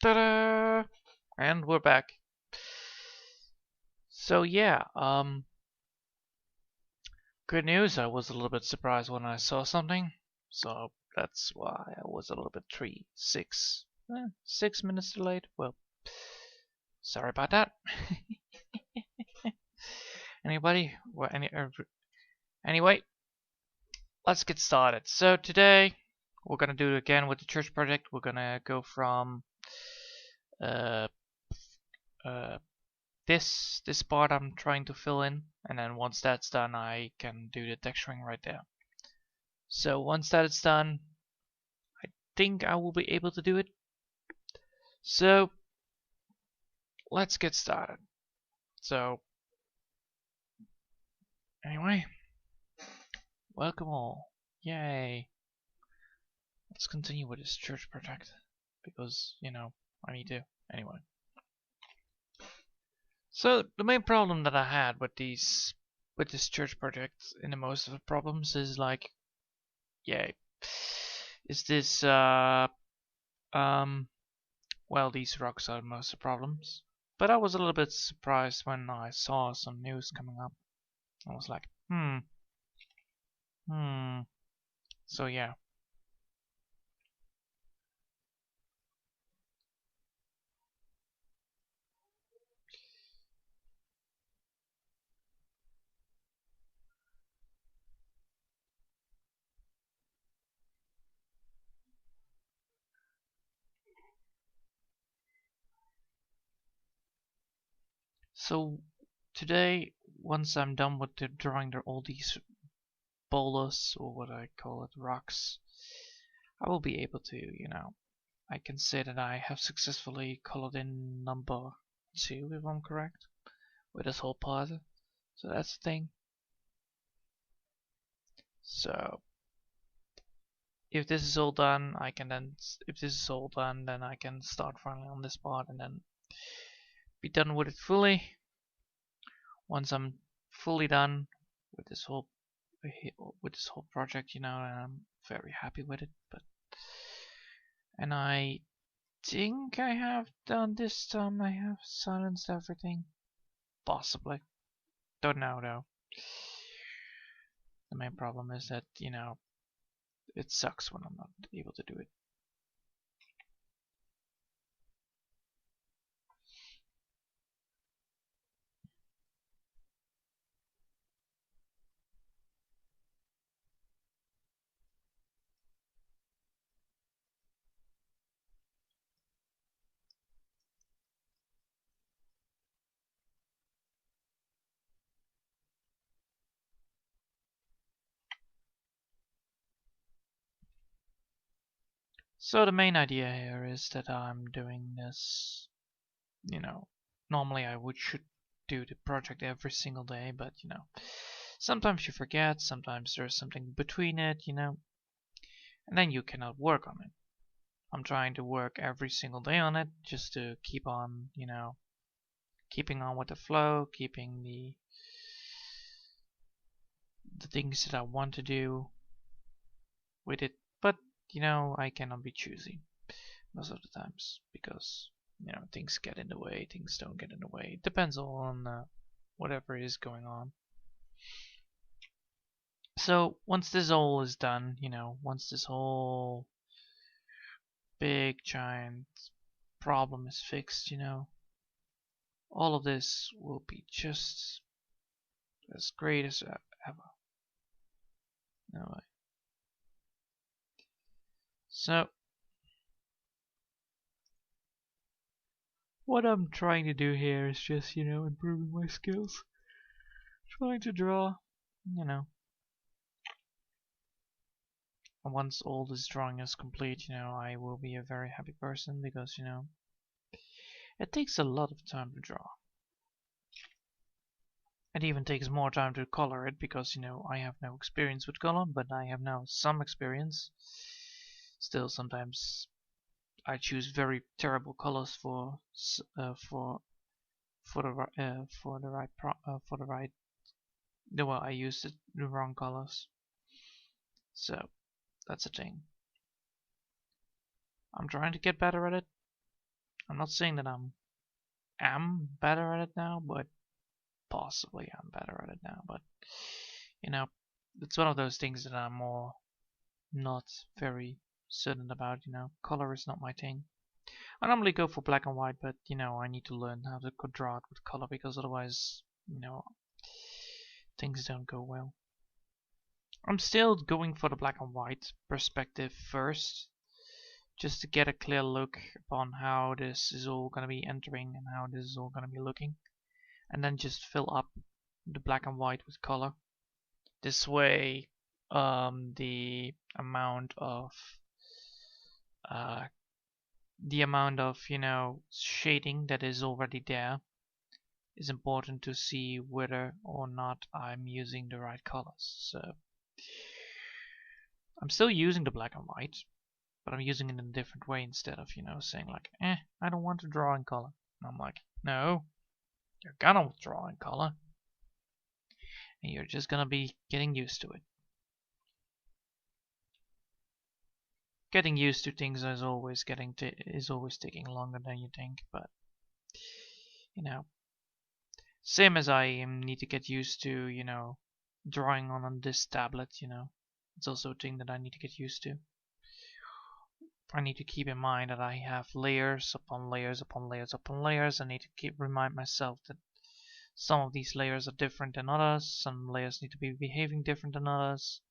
Ta-da! And we're back. So yeah, good news. I was a little bit surprised when I saw something, so that's why I was a little bit 6 minutes delayed. Well, sorry about that. Anybody? Anyway, let's get started. So today we're gonna do it again with the church project. We're gonna go from this part I'm trying to fill in, and then once that's done I can do the texturing right there. So once that is done, I think I will be able to do it. So let's get started. So anyway, welcome all. Yay. Let's continue with this church project because, you know, I need to. Anyway. So the main problem that I had with this church project in the most of the problems is like, yay, is this well, these rocks are most of the problems. But I was a little bit surprised when I saw some news coming up. I was like, so yeah. So today, once I'm done with drawing all these boulders, or what I call it, rocks, I will be able to, you know, I can say that I have successfully colored in number 2, if I'm correct, with this whole part. So that's the thing. So if this is all done, I can then, if this is all done, then I can start finally on this part and then be done with it fully. Once I'm fully done with this whole project, you know, and I'm very happy with it. And I think I have done this time. I have silenced everything, possibly. Don't know though. The main problem is that, you know, it sucks when I'm not able to do it. So the main idea here is that I'm doing this, you know, normally I should do the project every single day, but you know, sometimes you forget, sometimes there's something between it, you know, and then you cannot work on it. I'm trying to work every single day on it just to keep on, you know, keeping on with the flow, keeping the things that I want to do with it. But you know, I cannot be choosy most of the times because, you know, things get in the way, things don't get in the way. It depends all on whatever is going on. So once this all is done, you know, once this whole big giant problem is fixed, you know, all of this will be just as great as ever. Anyway. So what I'm trying to do here is just, you know, improving my skills. Trying to draw, you know. And once all this drawing is complete, you know, I will be a very happy person because, you know, it takes a lot of time to draw. It even takes more time to color it because, you know, I have no experience with color, but I have now some experience. Still, sometimes I choose very terrible colors for the right. Well, I used the wrong colors, so that's a thing. I'm trying to get better at it. I'm not saying that am better at it now, but possibly I'm better at it now. But you know, it's one of those things that I'm more not very certain about. Color is not my thing. I normally go for black and white, but I need to learn how to draw it with color because otherwise, things don't go well. I'm still going for the black and white perspective first, just to get a clear look upon how this is all going to be entering and how this is all going to be looking, and then just fill up the black and white with color. This way, the amount of shading that is already there is important to see whether or not I'm using the right colors. So I'm still using the black and white, but I'm using it in a different way instead of, saying like, I don't want to draw in color. And I'm like, no, you're gonna draw in color. And you're just gonna be getting used to it. Getting used to things is always taking longer than you think, but same as I need to get used to, drawing on this tablet, it's also a thing that I need to get used to. I need to keep in mind that I have layers upon layers upon layers upon layers. I need to remind myself that some of these layers are different than others. Some layers need to be behaving different than others.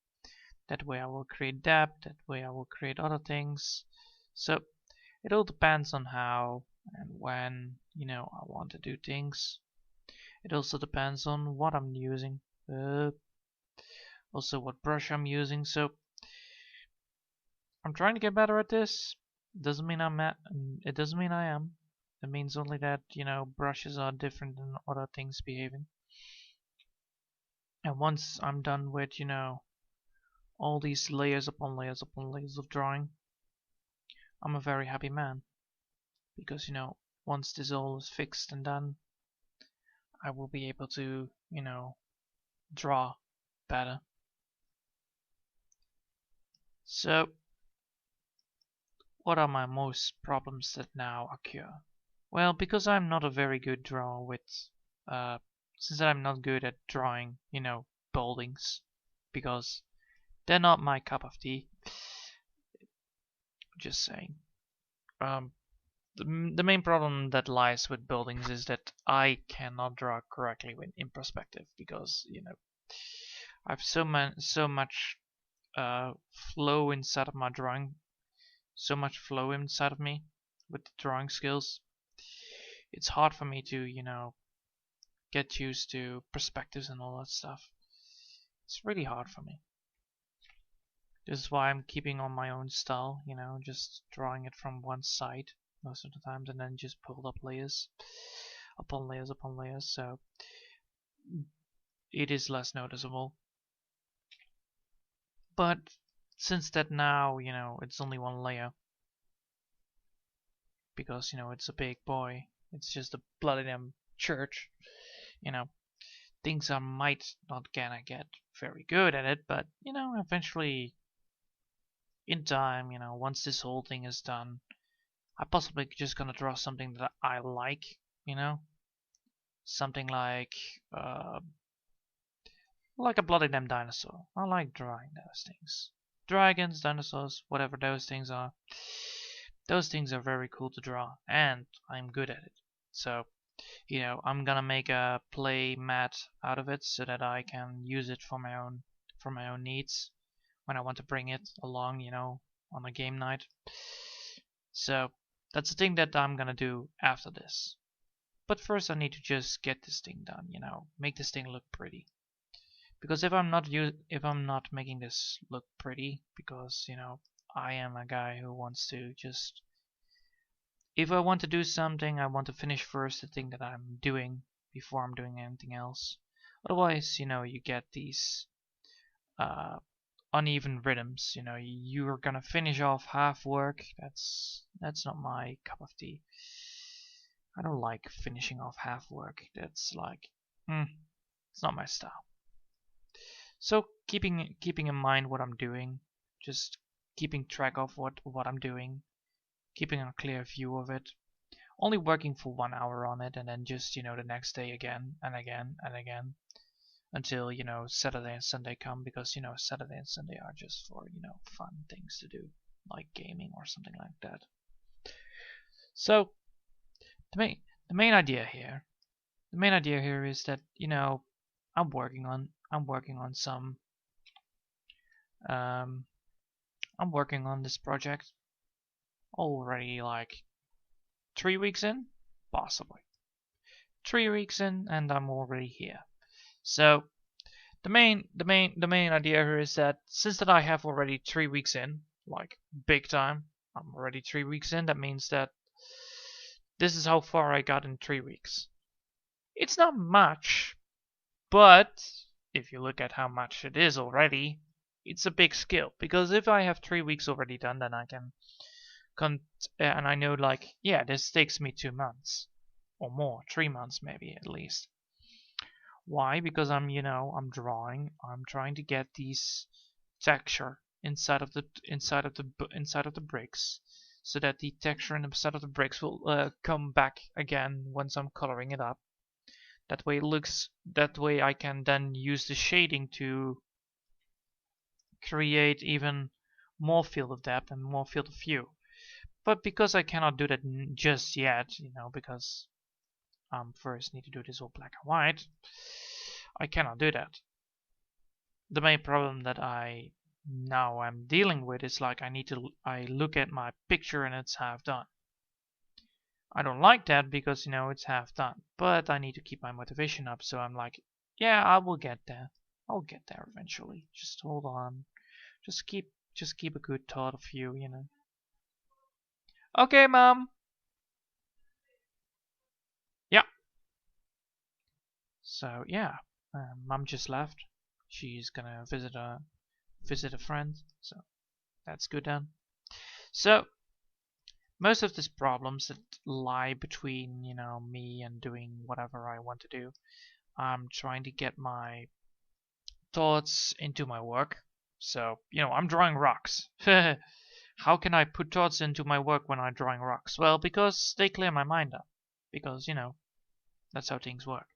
That way I will create depth. That way I will create other things. So it all depends on how and when, I want to do things. It also depends on what I'm using. Also what brush I'm using. So I'm trying to get better at this. Doesn't mean it doesn't mean I am. It means only that, brushes are different than other things behaving. And once I'm done with, all these layers upon layers upon layers of drawing, I'm a very happy man. Because, once this all is fixed and done, I will be able to, draw better. So, what are my most problems that now occur? Well, because I'm not a very good drawer since I'm not good at drawing, buildings, because they're not my cup of tea. Just saying. The main problem that lies with buildings is that I cannot draw correctly in perspective because, I have so much flow inside of my drawing, so much flow inside of me with the drawing skills. It's hard for me to, get used to perspectives and all that stuff. It's really hard for me. This is why I'm keeping on my own style, just drawing it from one side most of the times and then just pulled up layers upon layers upon layers, so it is less noticeable. But since that now, it's only one layer, because, it's a big boy, it's just a bloody damn church, things I might not gonna get very good at it, but, eventually, in time, once this whole thing is done, I'm possibly just gonna draw something that I like, something like a bloody damn dinosaur. I like drawing those things. Dragons, dinosaurs, whatever those things are. Those things are very cool to draw, and I'm good at it. So, I'm gonna make a play mat out of it so that I can use it for my own needs when I want to bring it along, on a game night. So that's the thing that I'm gonna do after this. But first I need to just get this thing done, make this thing look pretty. Because if I'm not making this look pretty, because I am a guy who wants to just, if I want to do something, I want to finish first the thing that I'm doing before I'm doing anything else. Otherwise, you get these uneven rhythms. You're gonna finish off half work. That's not my cup of tea. I don't like finishing off half work. That's like, it's not my style. So keeping in mind what I'm doing, just keeping track of what I'm doing, keeping a clear view of it, only working for 1 hour on it, and then just, the next day again and again and again until, Saturday and Sunday come, because, Saturday and Sunday are just for, fun things to do, like gaming or something like that. So the main idea here is that, I'm working on some I'm working on this project already like 3 weeks in, possibly 3 weeks in, and I'm already here. So the main idea here is that since that I have already 3 weeks in, like big time, I'm already 3 weeks in. That means that this is how far I got in 3 weeks. It's not much, but if you look at how much it is already, it's a big skill. Because if I have 3 weeks already done, then I can and I know, like, yeah, this takes me 2 months or more, 3 months maybe at least. Why? Because I'm drawing. I'm trying to get these texture inside of the bricks, so that the texture inside of the bricks will come back again once I'm coloring it up. That way it looks. That way I can then use the shading to create even more field of depth and more field of view. But because I cannot do that just yet, because first need to do this all black and white, I cannot do that. The main problem that I'm dealing with is, like, I look at my picture and it's half done. I don't like that because, it's half done, but I need to keep my motivation up, so I'm like, yeah, I will get there. I'll get there eventually. Just hold on. Just keep a good thought of you, Okay, Mom. Yeah. So yeah, Mom just left. She's gonna visit a friend. So that's good then. So most of these problems that lie between me and doing whatever I want to do, I'm trying to get my thoughts into my work. So I'm drawing rocks. How can I put thoughts into my work when I'm drawing rocks? Well, because they clear my mind up. Because, that's how things work.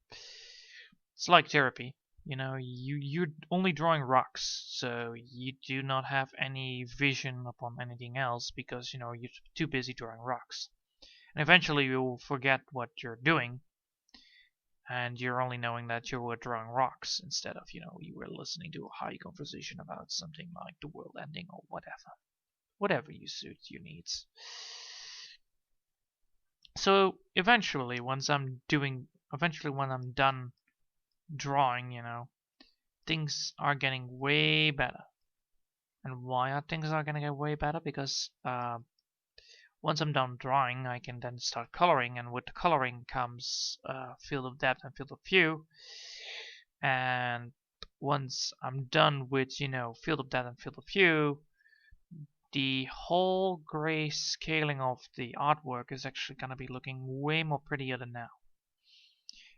It's like therapy. You're only drawing rocks, so you do not have any vision upon anything else because, you're too busy drawing rocks. And eventually you will forget what you're doing, and you're only knowing that you were drawing rocks instead of, you were listening to a high conversation about something like the world ending or whatever. Whatever you suit your needs. So eventually when I'm done drawing, things are getting way better. And why are things gonna get way better? Because once I'm done drawing, I can then start coloring, and with the coloring comes field of depth and field of view. And once I'm done with field of depth and field of view, the whole gray scaling of the artwork is actually going to be looking way more prettier than now.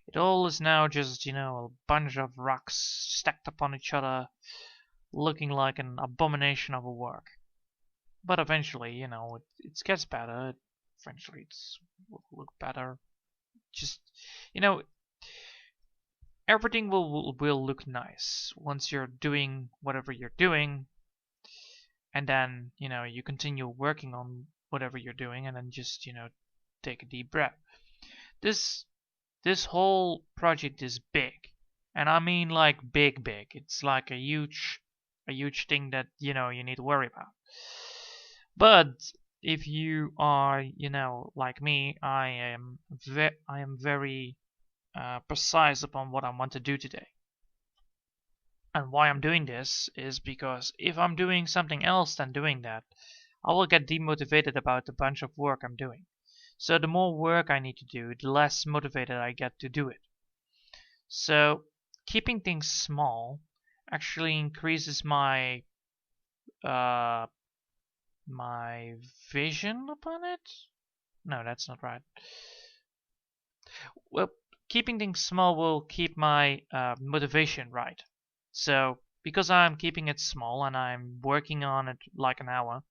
It all is now just, a bunch of rocks stacked upon each other, looking like an abomination of a work. But eventually, it gets better. Eventually it will look better. Just, everything will look nice once you're doing whatever you're doing. And then, you continue working on whatever you're doing, and then just, take a deep breath. This whole project is big. And I mean like big. It's like a huge thing that, you need to worry about. But if you are, like me, I am very precise upon what I want to do today. And why I'm doing this is because if I'm doing something else than doing that, I will get demotivated about the bunch of work I'm doing. So the more work I need to do, the less motivated I get to do it. So keeping things small actually increases my my vision upon it. No, that's not right. Well, keeping things small will keep my motivation right. So, because I'm keeping it small and I'm working on it like an hour,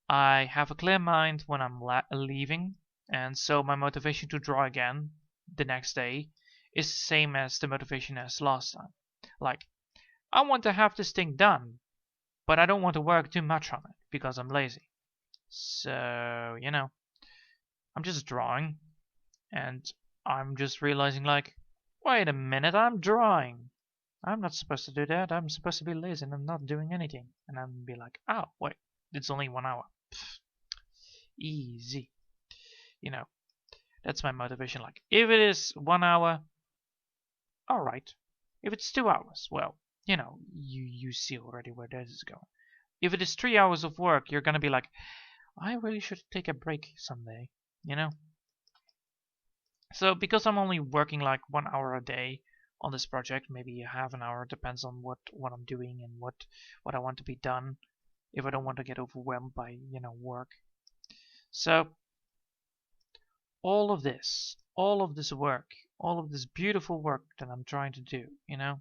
I have a clear mind when I'm leaving, And so my motivation to draw again the next day is the same as the motivation as last time. Like, I want to have this thing done, but I don't want to work too much on it because I'm lazy. So, you know, I'm just drawing and I'm just realizing like, wait a minute, I'm drawing. I'm not supposed to do that. I'm supposed to be lazy and I'm not doing anything. And I'm be like, oh, wait, it's only 1 hour. Pfft, easy. You know, that's my motivation. Like, if it is 1 hour, all right. If it's 2 hours, well, you know, you see already where this is going. If it is 3 hours of work, you're gonna be like, I really should take a break someday, you know? So because I'm only working like 1 hour a day on this project, maybe half an hour, depends on what I'm doing and what I want to be done, if I don't want to get overwhelmed by, you know, work. So all of this work, all of this beautiful work that I'm trying to do, you know,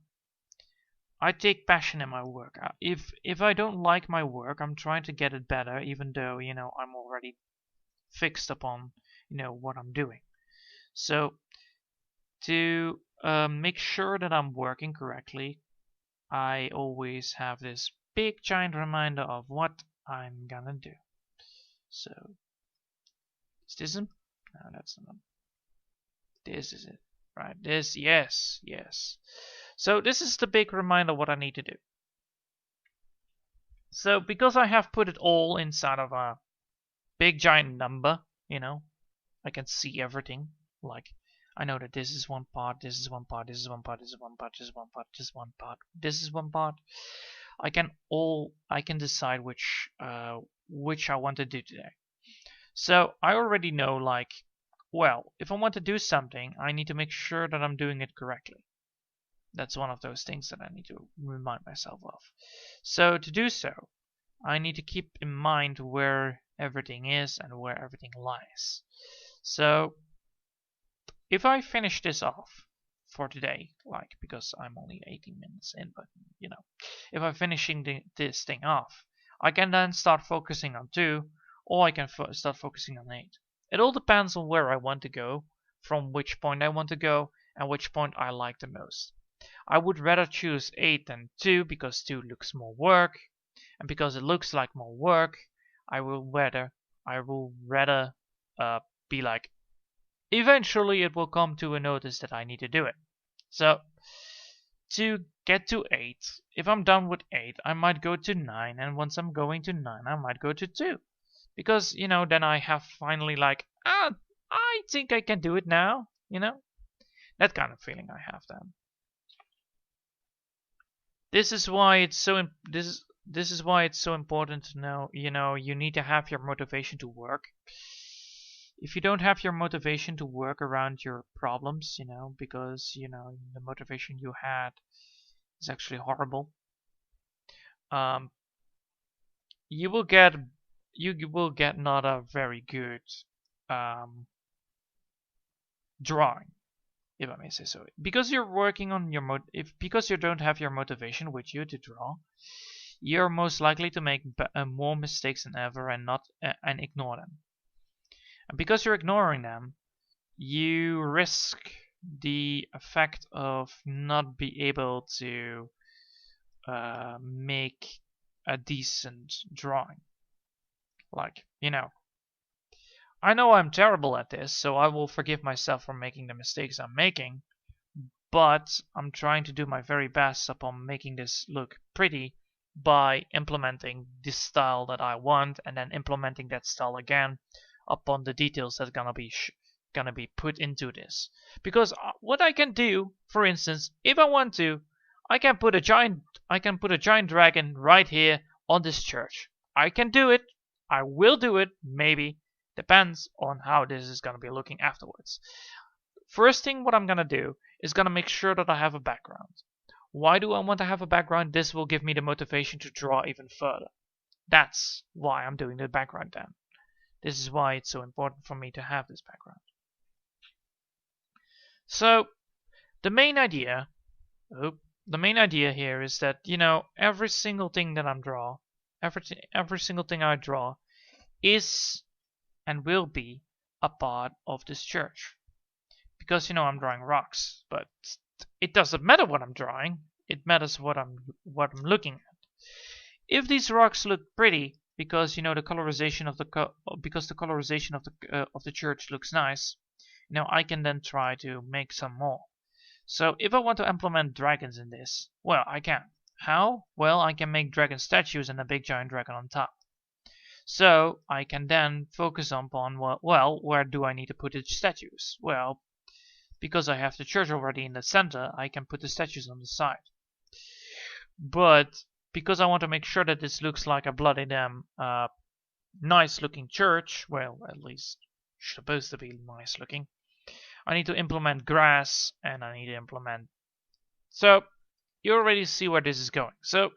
I take passion in my work. If I don't like my work, I'm trying to get it better, even though, you know, I'm already fixed upon, you know, what I'm doing. So to make sure that I'm working correctly, I always have this big giant reminder of what I'm gonna do. So is this him? No, that's not him. This is it, right? This, yes, yes. So this is the big reminder what I need to do. So because I have put it all inside of a big giant number, you know, I can see everything. Like, I know that this is one part, this is one part, this is one part, this is one part, this is one part, this is one part, this is one part. I can decide which I want to do today. So I already know, like, well, if I want to do something, I need to make sure that I'm doing it correctly. That's one of those things that I need to remind myself of. So to do so, I need to keep in mind where everything is and where everything lies. So if I finish this off for today, like, because I'm only 18 minutes in, but you know, if I'm finishing this thing off, I can then start focusing on 2, or I can start focusing on 8. It all depends on where I want to go, from which point I want to go, and which point I like the most. I would rather choose 8 than 2 because 2 looks more work, and because it looks like more work, I will rather be like, eventually it will come to a notice that I need to do it. So to get to 8, if I'm done with 8, I might go to 9, and once I'm going to 9, I might go to 2. Because, you know, then I have finally like, I think I can do it now, you know? That kind of feeling I have then. This is why it's so this is why it's so important to know, you know, you need to have your motivation to work. If you don't have your motivation to work around your problems, you know, because, you know, the motivation you had is actually horrible, you will get not a very good drawing, if I may say so. Because you're working on your because you don't have your motivation with you to draw, you're most likely to make more mistakes than ever and ignore them. And because you're ignoring them, you risk the effect of not be able to make a decent drawing. Like, you know I'm terrible at this, so I will forgive myself for making the mistakes I'm making, but I'm trying to do my very best upon making this look pretty by implementing this style that I want, and then implementing that style again upon the details that are gonna be put into this. Because what I can do, for instance, if I want to, I can put a giant dragon right here on this church. I can do it. I will do it, maybe. Depends on how this is gonna be looking afterwards. First thing what I'm gonna do is gonna make sure that I have a background. Why do I want to have a background? This will give me the motivation to draw even further. That's why I'm doing the background then. This is why it's so important for me to have this background. So the main idea here is that, you know, every single thing that I draw, every single thing I draw is and will be a part of this church. Because I'm drawing rocks, but it doesn't matter what I'm drawing. It matters what I'm looking at. If these rocks look pretty, because the colorization of the church looks nice, I can then try to make some more. So if I want to implement dragons in this, well, I can. How? Well, I can make dragon statues and a big giant dragon on top. So I can then focus upon, well, where do I need to put the statues? Well, because I have the church already in the center, I can put the statues on the side. But because I want to make sure that this looks like a bloody damn nice looking church, well, at least supposed to be nice looking, I need to implement grass, and I need to implement... So, you already see where this is going. So,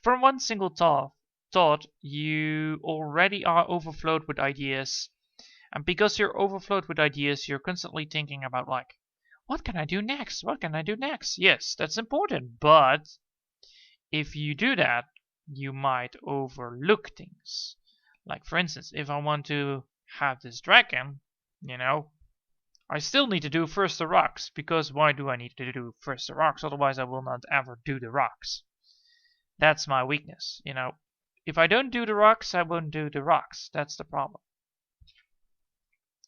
from one single thought, you already are overflowed with ideas. And because you're overflowed with ideas, you're constantly thinking about, like, what can I do next? What can I do next? Yes, that's important, but if you do that, you might overlook things. Like, for instance, if I want to have this dragon, I still need to do first the rocks, because why do I need to do first the rocks? Otherwise I will not ever do the rocks. That's my weakness, If I don't do the rocks, I won't do the rocks. That's the problem.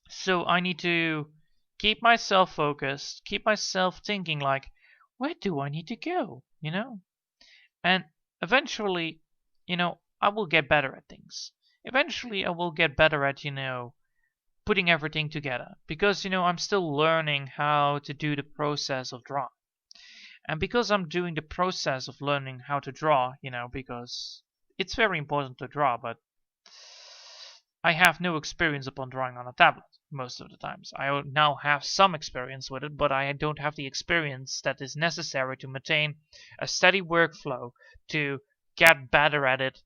So I need to keep myself focused, keep myself thinking like, where do I need to go, And eventually, I will get better at things. Eventually I will get better at, putting everything together, because I'm still learning how to do the process of drawing. And because I'm doing the process of learning how to draw, because it's very important to draw, but I have no experience upon drawing on a tablet most of the times. I now have some experience with it, but I don't have the experience that is necessary to maintain a steady workflow to get better at it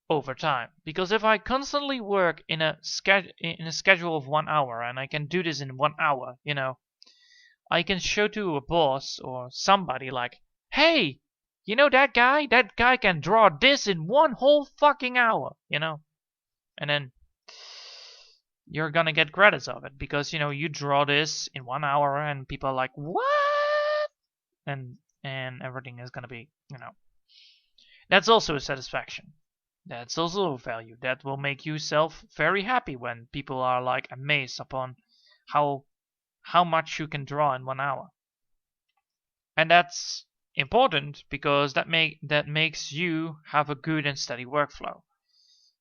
over time. Because if I constantly work in a schedule of 1 hour, and I can do this in 1 hour, I can show to a boss or somebody like, hey, that guy can draw this in 1 whole fucking hour, and then you're gonna get credits of it, because you draw this in 1 hour and people are like, what? And everything is gonna be, that's also a satisfaction. That's also a value that will make yourself very happy when people are like amazed upon how much you can draw in 1 hour. And that's important because that makes you have a good and steady workflow.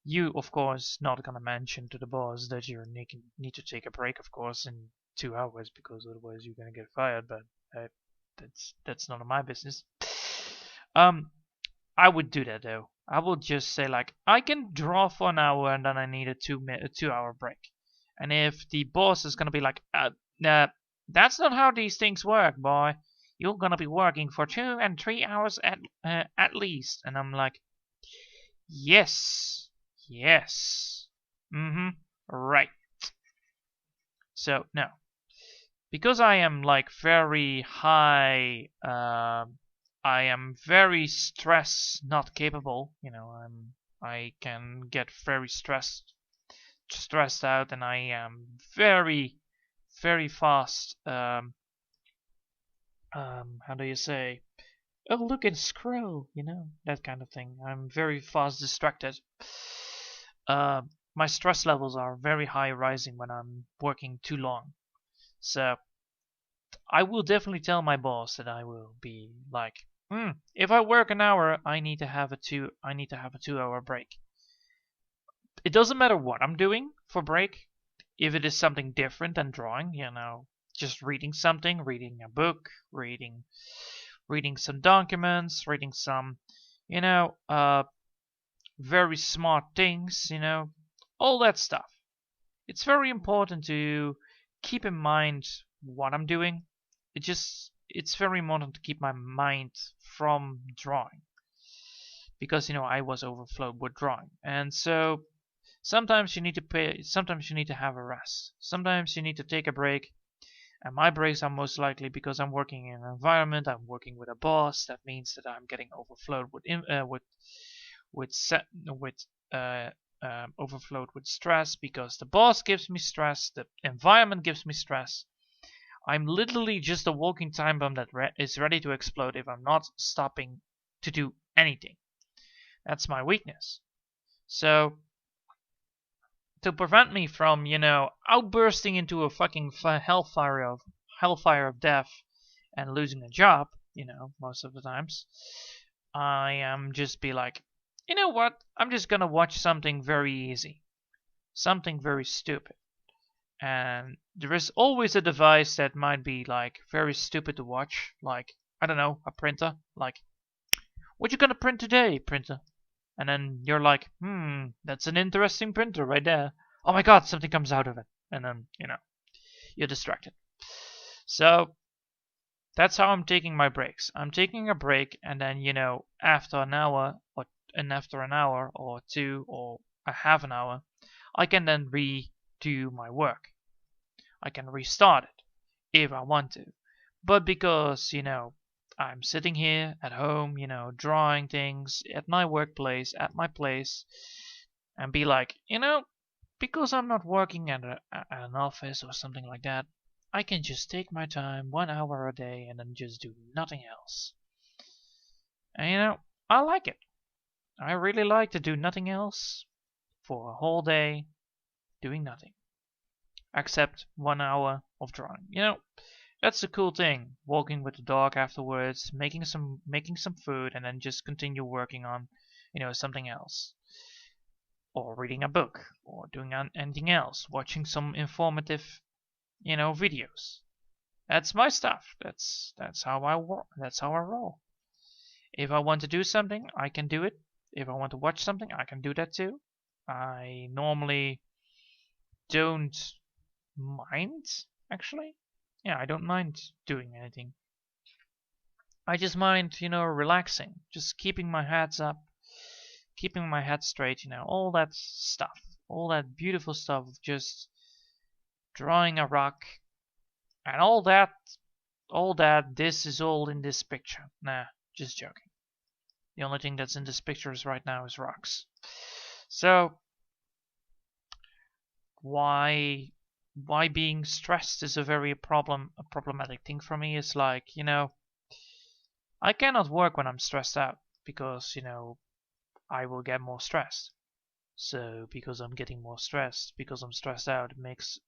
You, of course, not gonna mention to the boss that you need to take a break, of course, in 2 hours, because otherwise you're gonna get fired. But that's none of my business. I would do that though. I will just say like, I can draw for an hour and then I need a 2 hour break. And if the boss is gonna be like, that's not how these things work, boy. You're gonna be working for 2 and 3 hours at least. And I'm like, yes, right. So no, because I am like very high. I am very stress not capable. I can get very stressed out, and I am very, very fast. How do you say? Oh, look at scroll, that kind of thing. I'm very fast distracted. My stress levels are very high, rising when I'm working too long. So I will definitely tell my boss that I will be like, if I work an hour, I need to have a 2 hour break. It doesn't matter what I'm doing for break. If it is something different than drawing, just reading something, reading a book, reading some documents, reading some, very smart things, all that stuff. It's very important to keep in mind what I'm doing. It's very important to keep my mind from drawing, because I was overflowed with drawing. And so sometimes you need to have a rest. Sometimes you need to take a break. And my breaks are most likely because I'm working in an environment, I'm working with a boss. That means that I'm getting overflowed with overflowed with stress because the boss gives me stress, the environment gives me stress. I'm literally just a walking time bomb that is ready to explode if I'm not stopping to do anything. That's my weakness. So, to prevent me from, outbursting into a fucking hellfire of death and losing a job, most of the times, I am just be like, you know what? I'm just gonna watch something very easy, something very stupid. And there is always a device that might be like very stupid to watch, like, I don't know, a printer. Like, what you gonna print today, printer? And then you're like, that's an interesting printer right there. Oh my god, something comes out of it. And then, you're distracted. So that's how I'm taking my breaks. I'm taking a break, and then, after an hour or two or a half an hour, I can then redo my work. I can restart it if I want to. But because, I'm sitting here at home, drawing things at my workplace, at my place, and be like, because I'm not working at an office or something like that, I can just take my time 1 hour a day and then just do nothing else. And I like it. I really like to do nothing else for a whole day, doing nothing. Except 1 hour of drawing. That's a cool thing. Walking with the dog afterwards, making some food, and then just continue working on, something else. Or reading a book, or doing anything else, watching some informative, videos. That's my stuff. That's how I work. That's how I roll. If I want to do something, I can do it. If I want to watch something, I can do that too. I normally don't mind, actually. Yeah, I don't mind doing anything. I just mind, relaxing, just keeping my head up, keeping my head straight, all that stuff, all that beautiful stuff of just drawing a rock and all that, this is all in this picture. Nah, just joking. The only thing that's in this picture right now is rocks. So, why being stressed is a very problematic thing for me. It's like, I cannot work when I'm stressed out because, I will get more stressed. So because I'm getting more stressed, because I'm stressed out, it makes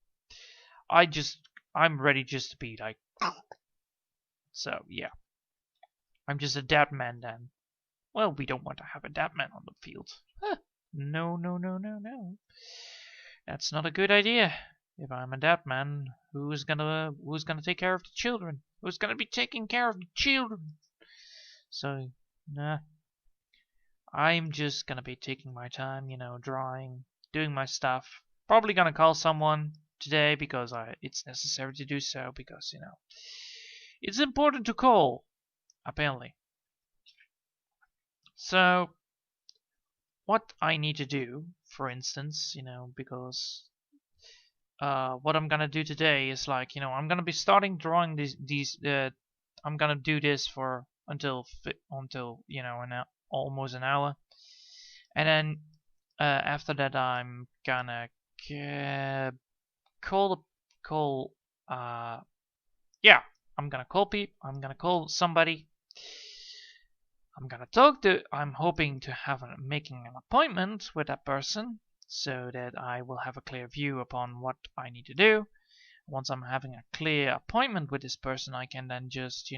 I'm ready just to be like so yeah. I'm just a dead man then. Well, we don't want to have a dead man on the field. Huh. No. That's not a good idea. If I'm a dead man, who's gonna take care of the children? Who's gonna be taking care of the children? So, nah. I'm just gonna be taking my time, drawing, doing my stuff. Probably gonna call someone today because it's necessary to do so because, it's important to call, apparently. So, what I need to do, for instance, because what I'm gonna do today is like, I'm gonna be starting drawing these. I'm gonna do this for until almost an hour, and then after that I'm gonna call. Yeah, I'm gonna call people. I'm gonna call somebody. I'm gonna talk to. I'm hoping to have making an appointment with that person so that I will have a clear view upon what I need to do. Once I'm having a clear appointment with this person, I can then just,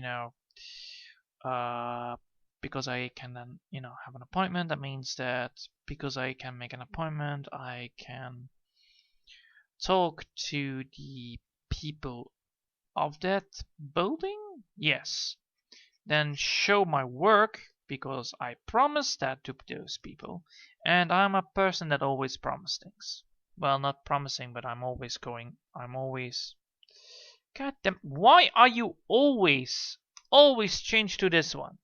because I can then, have an appointment, that means that because I can make an appointment, I can talk to the people of that building? Yes. Then show my work because I promised that to those people, and I'm a person that always promises things. Well, not promising, but I'm always. God damn! Why are you always change to this one?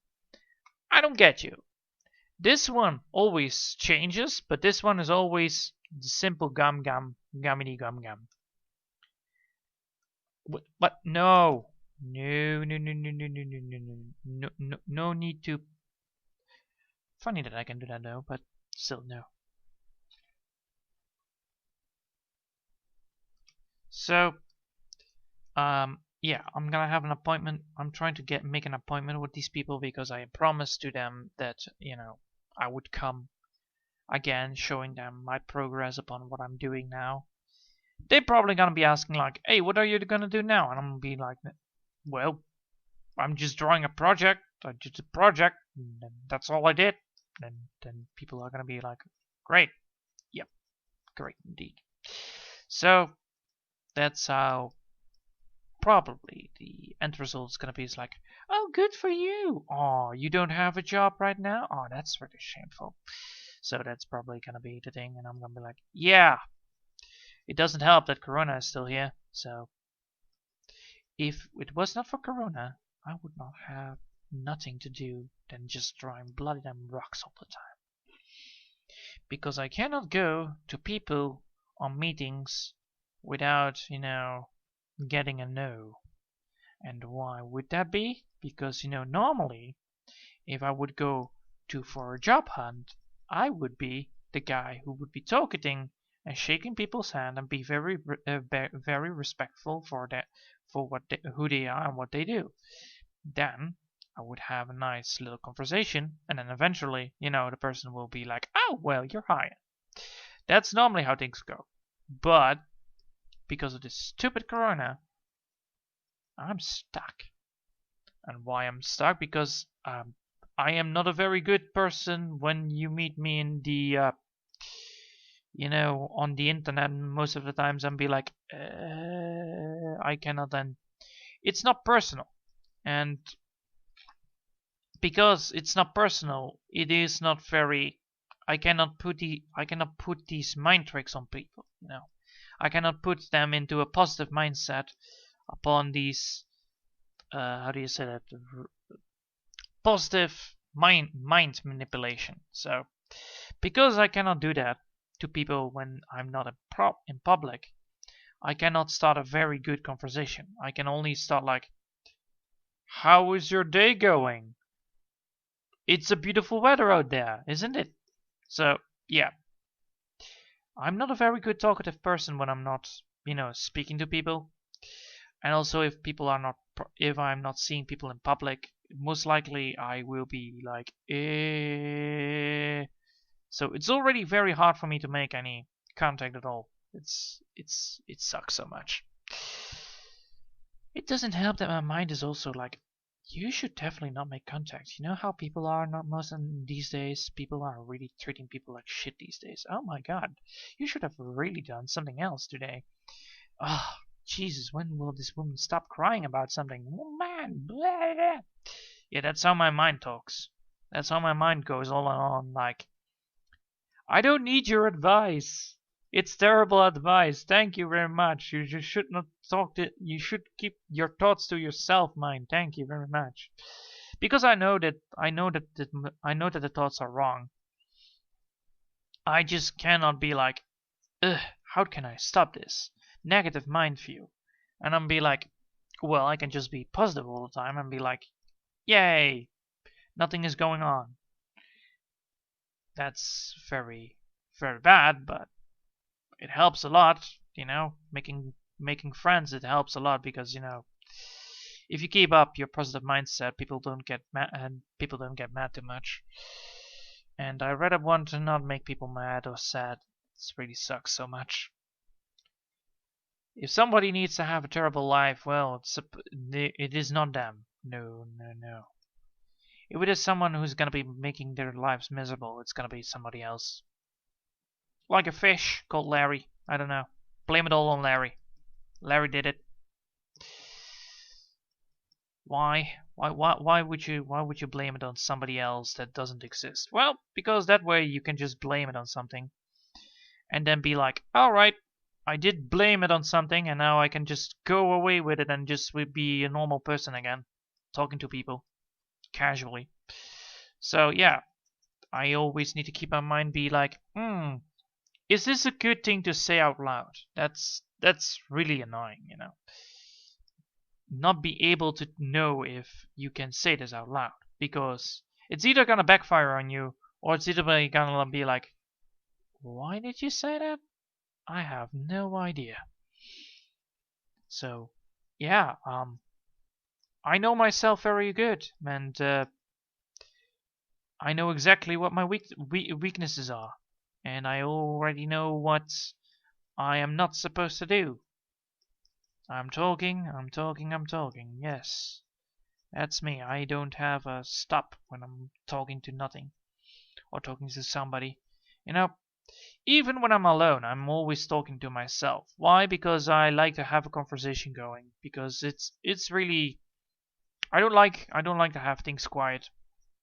I don't get you. This one always changes, but this one is always the simple gummity gum. But no. No need to. Funny that I can do that though, but still no. So, yeah, I'm gonna have an appointment. I'm trying to make an appointment with these people because I promised to them that, I would come again, showing them my progress upon what I'm doing now. They're probably gonna be asking like, "Hey, what are you gonna do now?" And I'm gonna be like, "Well, I'm just drawing a project. I did a project, and that's all I did." And then people are gonna be like, "Great, yep, great indeed." So that's how probably the end result is gonna be. Is like, "Oh, good for you. Oh, you don't have a job right now. Oh, that's really shameful." So that's probably gonna be the thing, and I'm gonna be like, "Yeah." It doesn't help that Corona is still here, so if it was not for Corona, I would not have nothing to do than just drawing bloody damn rocks all the time. Because I cannot go to people on meetings without, getting a no. And why would that be? Because, normally, if I would go for a job hunt, I would be the guy who would be talking and shaking people's hand and be very very respectful for who they are and what they do. Then I would have a nice little conversation, and then eventually, the person will be like, "Oh, well, you're hired." That's normally how things go. But because of this stupid Corona, I'm stuck. And why I'm stuck? Because I am not a very good person when you meet me in the on the internet. Most of the times I'm be like, I cannot then. It's not personal, and because it's not personal, it is not very. I cannot put these mind tricks on people. I cannot put them into a positive mindset upon these. How do you say that? Positive mind manipulation. So, because I cannot do that to people when I'm not in public, I cannot start a very good conversation. I can only start like, "How is your day going? It's a beautiful weather out there, isn't it?" So, yeah. I'm not a very good talkative person when I'm not, speaking to people. And also if I'm not seeing people in public, most likely I will be like, eh. So it's already very hard for me to make any contact at all. It sucks so much. It doesn't help that my mind is also like, you should definitely not make contact. You know how people are not most these days? People are really treating people like shit these days. Oh my god. You should have really done something else today. Oh, Jesus, when will this woman stop crying about something? Oh, man, blah, blah. Yeah, that's how my mind talks. That's how my mind goes all on like, "I don't need your advice. It's terrible advice. Thank you very much. You just should not you should keep your thoughts to yourself, mind. Thank you very much." Because I know that the thoughts are wrong. I just cannot be like, "Ugh, how can I stop this negative mind view?" And I'm be like, well, I can just be positive all the time and be like, "Yay, nothing is going on." That's very, very bad, but it helps a lot, making friends. It helps a lot because, if you keep up your positive mindset, people don't get mad too much. And I rather want to not make people mad or sad. It really sucks so much. If somebody needs to have a terrible life, well, it is not them. No, no, no. If it is someone who's gonna be making their lives miserable, it's gonna be somebody else. Like a fish called Larry. I don't know. Blame it all on Larry. Larry did it. Why? Why would you blame it on somebody else that doesn't exist? Well, because that way you can just blame it on something and then be like, "Alright, I did blame it on something and now I can just go away with it and just be a normal person again, talking to people casually." So yeah, I always need to keep my mind be like, is this a good thing to say out loud? That's really annoying, Not be able to know if you can say this out loud, because it's either gonna backfire on you or it's either gonna be like, "Why did you say that? I have no idea." So, yeah, I know myself very good, and I know exactly what my weaknesses are, and I already know what I am not supposed to do. I'm talking, I'm talking, I'm talking. Yes, that's me. I don't have a stop when I'm talking to nothing or talking to somebody. You know, even when I'm alone, I'm always talking to myself. Why? Because I like to have a conversation going. Because it's really I don't like to have things quiet. It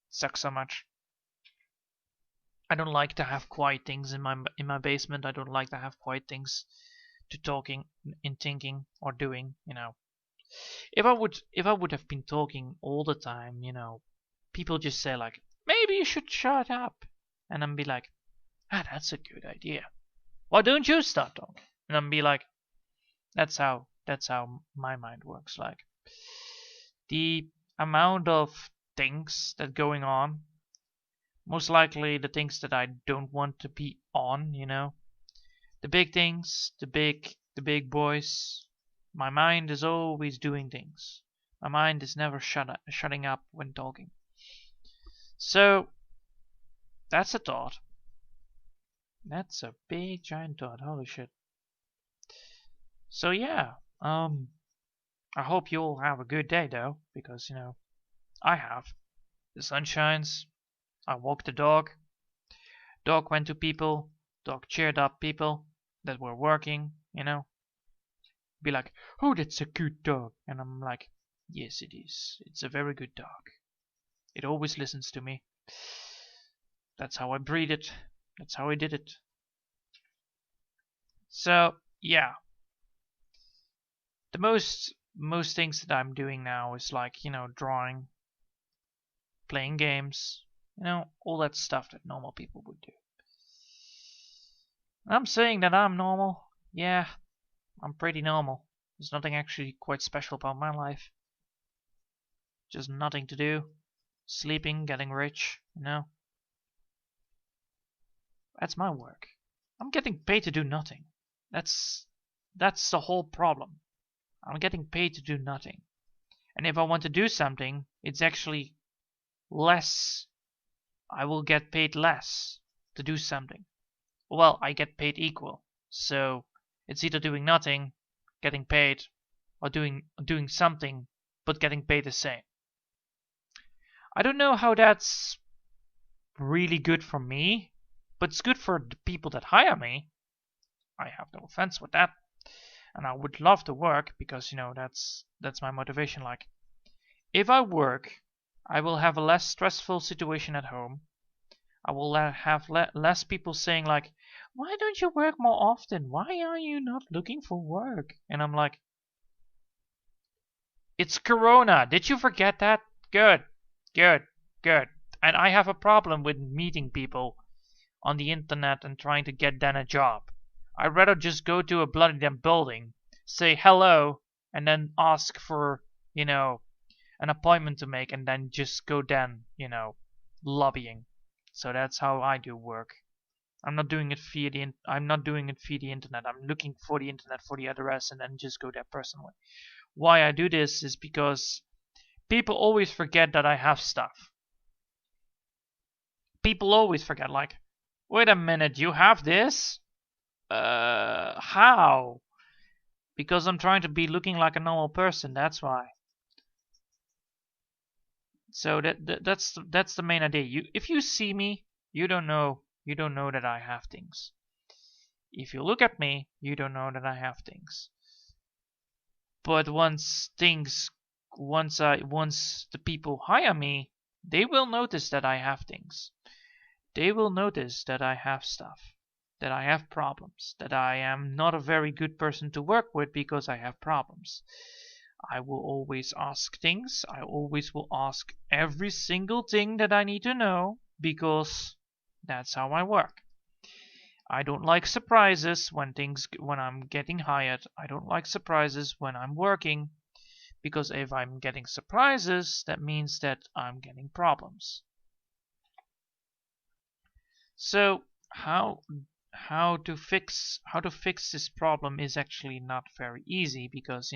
sucks so much. I don't like to have quiet things in my basement. I don't like to have quiet things to talking in thinking or doing, If I would have been talking all the time, people just say like, maybe you should shut up. And I'm be like, that's a good idea. Why don't you start talking? And I'm be like, that's how my mind works. Like the amount of things that going on, most likely the things that I don't want to be on. The big things, the big boys. My mind is always doing things. My mind is never shutting up when talking. So that's a thought. That's a big giant thought. Holy shit. So yeah, I hope you all have a good day though, because I have. The sun shines. I walked the dog. Dog went to people. Dog cheered up people that were working. Be like, oh, that's a good dog. And I'm like, yes, it is. It's a very good dog. It always listens to me. That's how I breed it. That's how I did it. So, yeah. The most things that I'm doing now is like, drawing, playing games, all that stuff that normal people would do. I'm saying that I'm normal. Yeah, I'm pretty normal. There's nothing actually quite special about my life. Just nothing to do. Sleeping, getting rich. That's my work. I'm getting paid to do nothing. That's the whole problem. I'm getting paid to do nothing. And if I want to do something, it's actually less. I will get paid less to do something. Well, I get paid equal. So it's either doing nothing, getting paid, or doing something but getting paid the same. I don't know how that's really good for me, but it's good for the people that hire me. I have no offense with that. And I would love to work because that's my motivation. Like, if I work, I will have a less stressful situation at home. I will have less people saying like, why don't you work more often? Why are you not looking for work? And I'm like, it's Corona. Did you forget that? Good, good, good. And I have a problem with meeting people on the internet and trying to get them a job. I'd rather just go to a bloody damn building, say hello, and then ask for, an appointment to make, and then just go down, lobbying. So that's how I do work. I'm not doing it via the internet. I'm looking for the internet for the address and then just go there personally. Why I do this is because people always forget that I have stuff. People always forget, like, wait a minute, you have this? How? Because I'm trying to be looking like a normal person, that's why. So that's the main idea. If you see me, you don't know that I have things. If you look at me, you don't know that I have things. But once the people hire me, they will notice that I have things. They will notice that I have stuff, that I have problems, that I am not a very good person to work with because I have problems. I will always ask things. I always will ask every single thing that I need to know because that's how I work. I don't like surprises when I'm getting hired. I don't like surprises when I'm working because if I'm getting surprises, that means that I'm getting problems. So how how to fix this problem is actually not very easy, because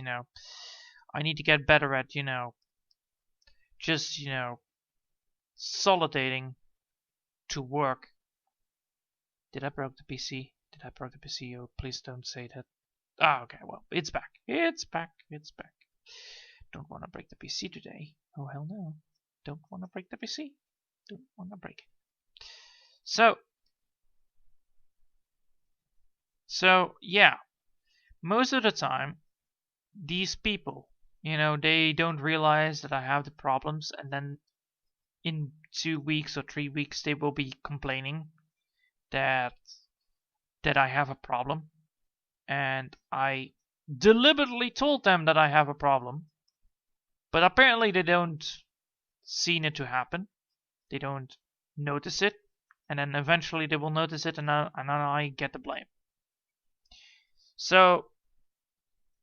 I need to get better at just solidating to work. Did I broke the PC? Did I broke the PC? Oh, please don't say that. Ah, okay, well, it's back. It's back. It's back. Don't want to break the PC today. Oh, hell no. Don't want to break the PC. Don't want to break it. So, yeah. Most of the time, these people, they don't realize that I have the problems, and then in 2 weeks or 3 weeks, they will be complaining that I have a problem. And I deliberately told them that I have a problem, but apparently they don't see it to happen. They don't notice it, and then eventually they will notice it, and then I get the blame. So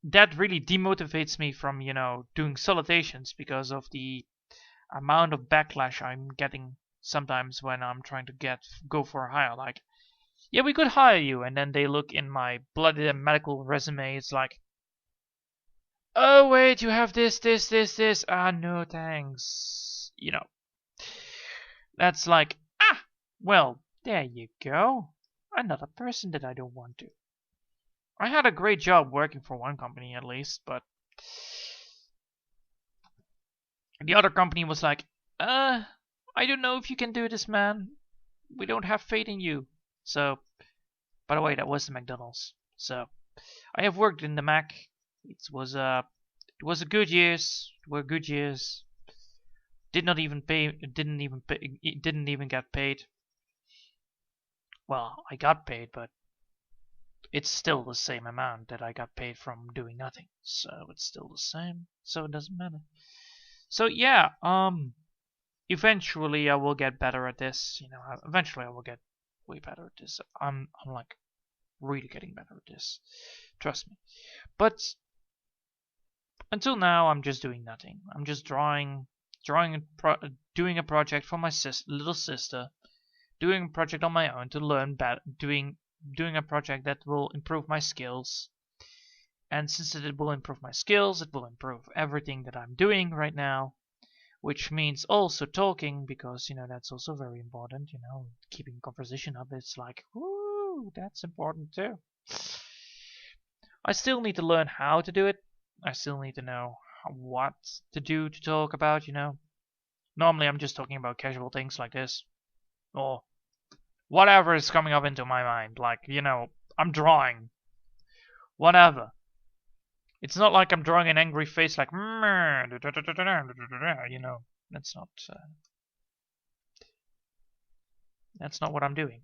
that really demotivates me from doing salutations, because of the amount of backlash I'm getting sometimes when I'm trying to go for a hire. Like, yeah, we could hire you, and then they look in my bloody medical resume. It's like, oh wait, you have this. Ah, no thanks. That's like, well, there you go. Another person that I don't want to. I had a great job working for one company at least, but the other company was like, I don't know if you can do this, man. We don't have faith in you. So, by the way, that was the McDonald's. So, I have worked in the Mac. It was a good years. Were good years. Didn't even get paid. Well, I got paid, but it's still the same amount that I got paid from doing nothing. So it's still the same. So it doesn't matter. So yeah, eventually I will get better at this. Eventually I will get way better at this. I'm like really getting better at this. Trust me. But until now, I'm just doing nothing. I'm just doing a project for my little sister, doing a project on my own to learn better, doing a project that will improve my skills. And since it will improve my skills, it will improve everything that I'm doing right now, which means also talking, because that's also very important. Keeping conversation up. It's like, woo, that's important too. I still need to learn how to do it. I still need to know what to do to talk about. Normally I'm just talking about casual things like this, or whatever is coming up into my mind. Like, I'm drawing whatever. It's not like I'm drawing an angry face like, that's not what I'm doing.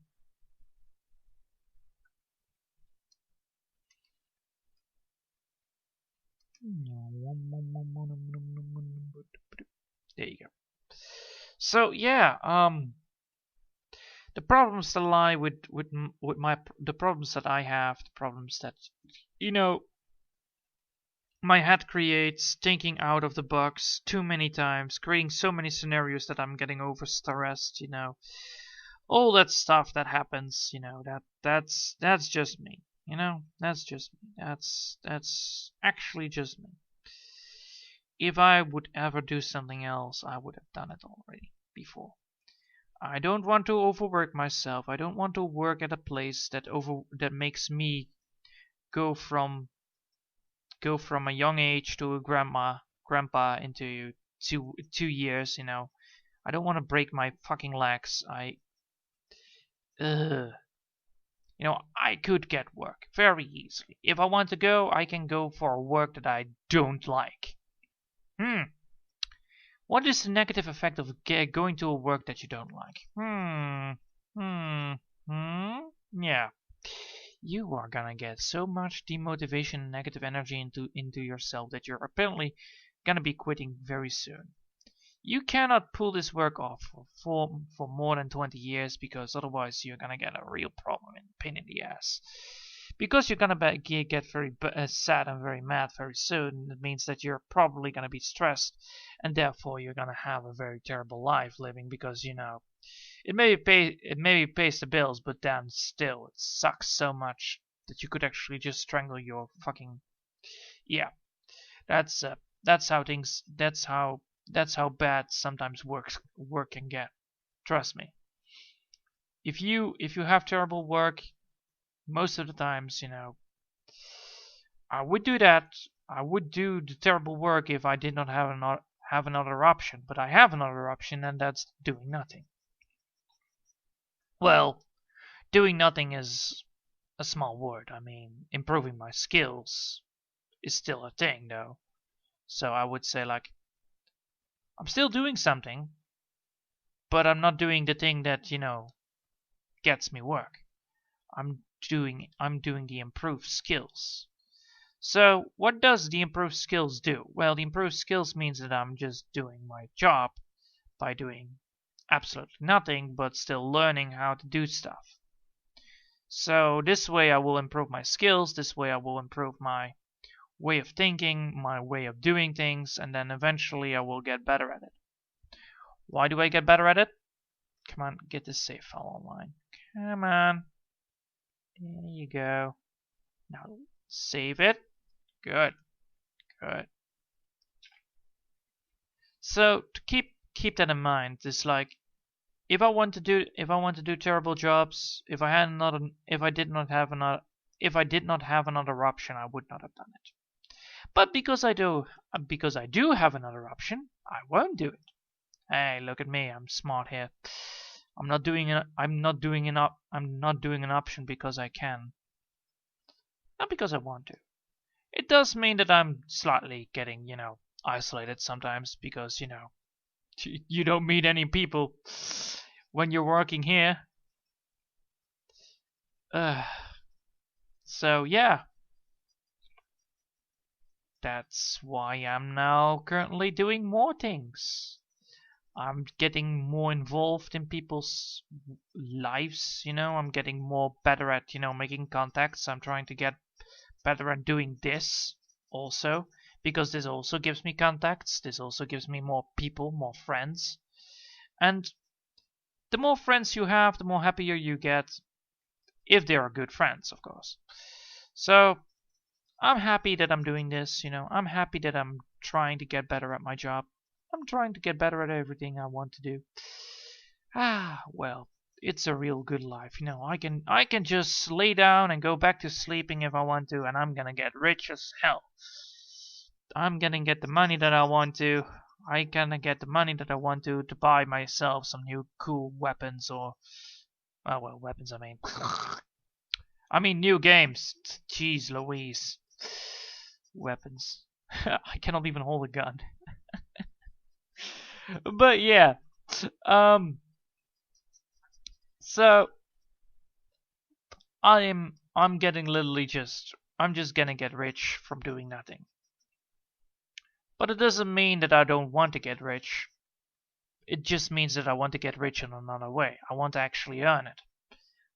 There you go. So yeah, the problems that lie with the problems that I have, the problems that my head creates, thinking out of the box too many times, creating so many scenarios that I'm getting overstressed. All that stuff that happens. That's just me. That's just me. That's actually just me. If I would ever do something else, I would have done it already before. I don't want to overwork myself. I don't want to work at a place that makes me go from a young age to a grandpa into 2 years. I don't want to break my fucking legs. I could get work very easily. If I want to go, I can go for work that I don't like. What is the negative effect of going to a work that you don't like? Yeah. You are gonna get so much demotivation and negative energy into yourself that you're apparently gonna be quitting very soon. You cannot pull this work off for more than 20 years, because otherwise you're gonna get a real problem and pain in the ass. Because you're gonna get very sad and very mad very soon. It means that you're probably gonna be stressed, and therefore you're gonna have a very terrible life living, because it maybe pays the bills, but then still it sucks so much that you could actually just strangle your fucking yeah. That's that's how things that's how bad sometimes work can get. Trust me. If you have terrible work, most of the times, I would do that. I would do the terrible work if I did not have another option, but I have another option, and that's doing nothing. Well, doing nothing is a small word. I mean, improving my skills is still a thing, though. So I would say, like, I'm still doing something, but I'm not doing the thing that, gets me work. I'm doing the improved skills. So what does the improved skills do? Well, the improved skills means that I'm just doing my job by doing absolutely nothing, but still learning how to do stuff. So this way I will improve my skills, this way I will improve my way of thinking, my way of doing things, and then eventually I will get better at it. Why do I get better at it? Come on, get this save file online. Come on. There you go. Now save it. Good. Good. So to keep that in mind, it's like if I want to do terrible jobs, if I did not have another option, I would not have done it. But because I do have another option, I won't do it. Hey, look at me, I'm smart here. I'm not doing an option because I can. Not because I want to. It does mean that I'm slightly getting, isolated sometimes because, you don't meet any people when you're working here. So yeah. That's why I'm now currently doing more things. I'm getting more involved in people's lives, I'm getting more better at, making contacts. I'm trying to get better at doing this also, because this also gives me contacts. This also gives me more people, more friends. And the more friends you have, the more happier you get, if they are good friends, of course. So I'm happy that I'm doing this, I'm happy that I'm trying to get better at my job. I'm trying to get better at everything I want to do. Well, it's a real good life, I can just lay down and go back to sleeping if I want to, and I'm gonna get rich as hell. I'm gonna get the money that I want to. I gonna get the money that I want to buy myself some new cool weapons or, well, weapons. I mean new games. Jeez Louise. Weapons. I cannot even hold a gun. But yeah, so I'm getting literally I'm just gonna get rich from doing nothing. But it doesn't mean that I don't want to get rich. It just means that I want to get rich in another way. I want to actually earn it.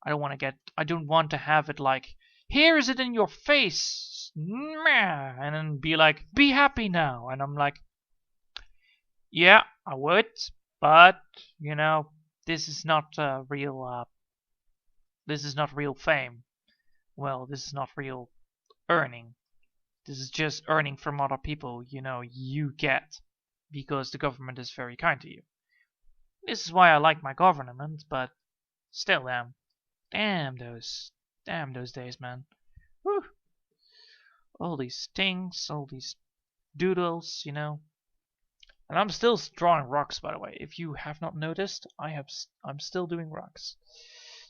I don't want to have it like, here is it in your face, and then be like, be happy now, and I'm like, yeah, I would, but this is not real. This is not real fame. Well, this is not real earning. This is just earning from other people. You get because the government is very kind to you. This is why I like my government, but still, damn those days, man. Whew. All these things, all these doodles, And I'm still drawing rocks, by the way. If you have not noticed, I'm still doing rocks.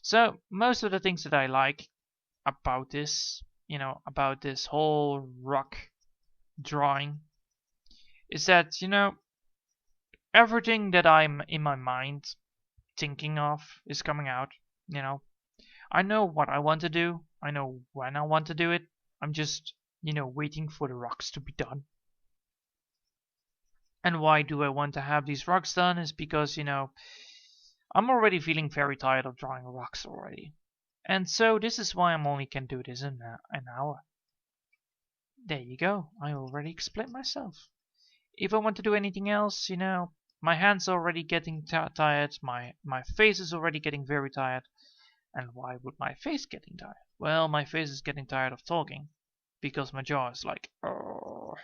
So most of the things that I like about this, about this whole rock drawing, is that everything that I'm in my mind thinking of is coming out. I know what I want to do. I know when I want to do it. I'm just waiting for the rocks to be done. And why do I want to have these rocks done is because, I'm already feeling very tired of drawing rocks already. And so this is why I only can do this in an hour. There you go. I already explained myself. If I want to do anything else, My hands are already getting tired. My face is already getting very tired. And why would my face getting tired? Well, my face is getting tired of talking because my jaw is like, oh.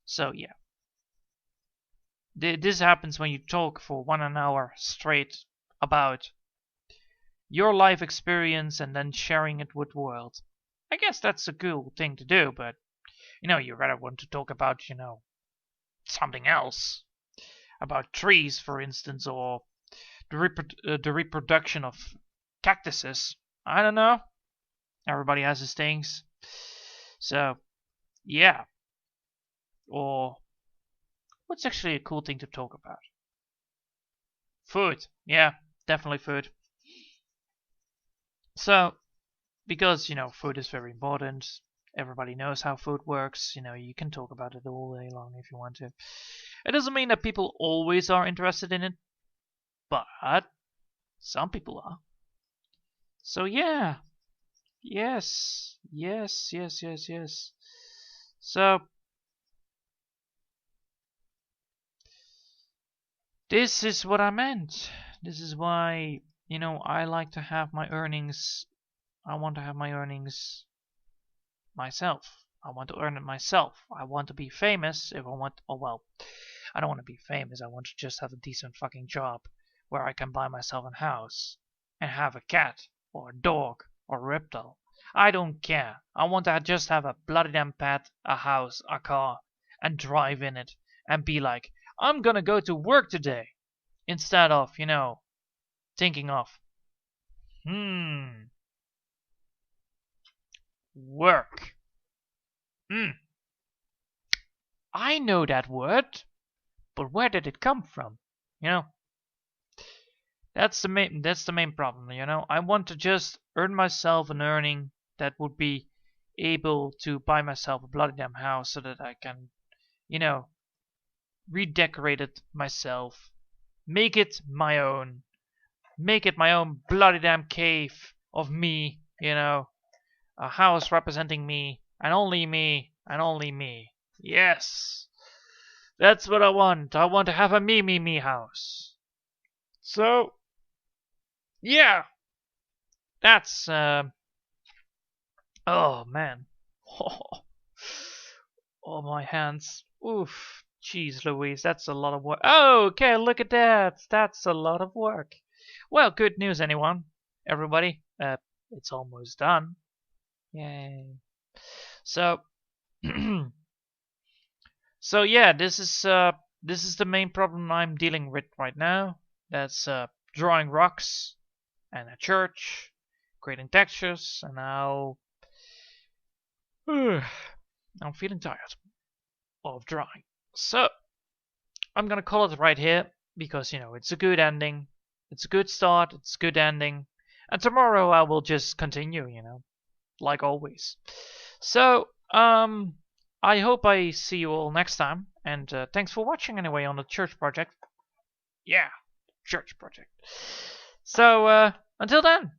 So yeah. This happens when you talk for 1 hour straight about your life experience and then sharing it with the world. I guess that's a cool thing to do, but you rather want to talk about, something else. About trees, for instance, or the reproduction of cactuses. I don't know. Everybody has his things. So, yeah. Or, what's actually a cool thing to talk about? Food. Yeah, definitely food. So, because, food is very important. Everybody knows how food works. You can talk about it all day long if you want to. It doesn't mean that people always are interested in it, but some people are. So yeah. Yes. So this is what I meant. This is why, I like to have my earnings. I want to have my earnings myself. I want to earn it myself. I want to be famous if I want. Oh well, I don't want to be famous. I want to just have a decent fucking job where I can buy myself a house and have a cat or a dog or a reptile. I don't care. I want to just have a bloody damn pet, a house, a car, and drive in it and be like, I'm gonna go to work today. Instead of, thinking of, work. I know that word, but where did it come from? That's the main problem, I want to just earn myself an earning that would be able to buy myself a bloody damn house so that I can, redecorate it myself, make it my own bloody damn cave of me, a house representing me and only me and only me. Yes, that's what I want. I want to have a me house. So, yeah, that's oh man, oh my hands. Oof. Jeez Louise, that's a lot of work. Oh, okay, look at that. That's a lot of work. Well, good news, everybody. It's almost done. Yay. So, so yeah, this is the main problem I'm dealing with right now. That's drawing rocks and a church, creating textures, and now I'm feeling tired of drawing. So, I'm gonna call it right here because, it's a good ending. It's a good start, it's a good ending. And tomorrow I will just continue, like always. So, I hope I see you all next time. And thanks for watching anyway on the church project. Yeah, church project. So, until then.